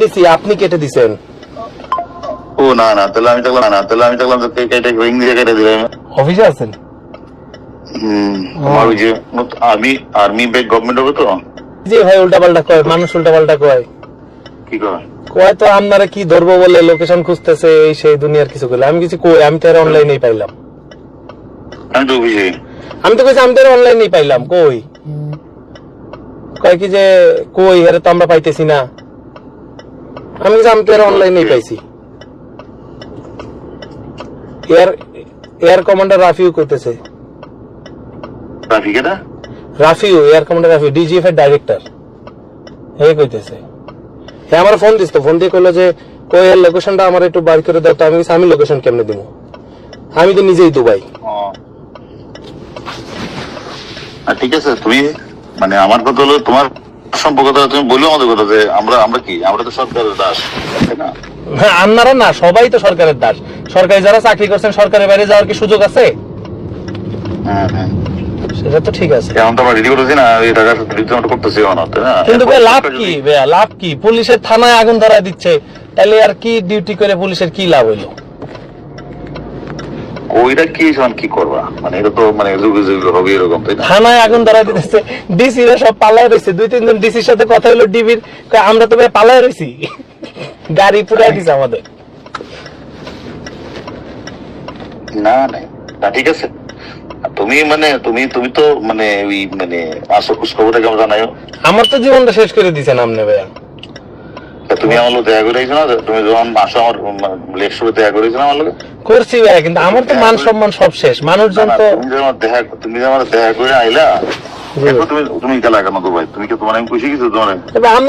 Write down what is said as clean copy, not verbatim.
দিছি, আপনি কেটে দিছেন। ও না না, তাহলে আমি দেখলাম যে কেটে রিং দিয়ে কেটে দিলাম। অফিসে আছেন? তোমার ওই যে আর্মি ব্যাক গভর্নমেন্ট হবে তো। জি ভাই, উল্টাপাল্টা কয়, মানুষ উল্টাপাল্টা কয়। কি কয়? কয় তো আপনারা কি ধরবো বলে লোকেশন খুঁজতেছে, এই সেই দুনিয়ার কিছু করলে। আমি কিছু কই, আমি তো আর অনলাইনেই পাইলাম। আমি তো অফিসে। আমি তো কইছি আমি তো আর অনলাইনেই পাইলাম। কই কয় কি যে কই আরে তো আমরা পাইতেছি না। আমি কইছি আমি তো আর অনলাইনেই পাইছি। এয়ার কমান্ডার রাফিউ কইতেছে। রাফিকেটা? Rafiu, air commander Rafiu, DGF এর ডাইরেক্টর। এই কইতেছে। হ্যাঁ, আমার ফোন দিস তো, ফোন দিয়ে কইলো যে কই এর লোকেশনটা আমার একটু বার করে দাও। তো আমি কইছি আমি লোকেশন কেমনে দিব, আমি তো নিজেই দুবাই। ঠিক আছে, তুমি মানে আমার কথা হলো তোমার সম্পর্কটা তুমি বললো আমাদের কথা যে আমরা তো সরকারের দাস, তাই না? হ্যাঁ, আপনারা না, সবাই তো সরকারের দাস। সরকারি যারা চাকরি করছেন, সরকারের বাইরে যাওয়ার কি সুযোগ আছে? হ্যাঁ, সেটা তো ঠিক আছে, এখন তো আমরা রেডি করতেছি না, এই টাকা রিটার্ন করতেছি না, তাই না? কিন্তু ভাই লাভ কি? লাভ কি? পুলিশের থানায় আগুন ধরা দিচ্ছে, তাহলে আর কি ডিউটি করে পুলিশের কি লাভ হইলো? ওইটা কি করবা, মানে এটা তো মানে যুগে যুগে হবে এরকম, তাই না? থানায় আগুন ধরা দিতেছে, ডিসি রা সব পালায় রয়েছে। 2-3 জন ডিসির সাথে কথা হলো ডিবির, আমরা তো ভাই পালায় রয়েছি, গাড়ি পুরাই দিছে আমাদের। না ঠিক আছে, তুমি তো মানে ওই মানে আসো খোঁজ খবরটা কেমন জানাইও। আমার তো জীবনটা শেষ করে দিছেন আপনি ভাইয়া। তুমি আমার লোক দেখা করে না, তুমি যখন আসো আমার লেট শোতে দেখা করেছো না আমার লোক। করছি ভাইয়া, কিন্তু আমার তো মান সম্মান সব শেষ। মানুষজন তো তুমি যে আমার দেখা করে আইলা, তুমি খেলা কেন তো ভাই? তুমি কি তোমার আমি খুশি কিছু তোমার? তবে আমি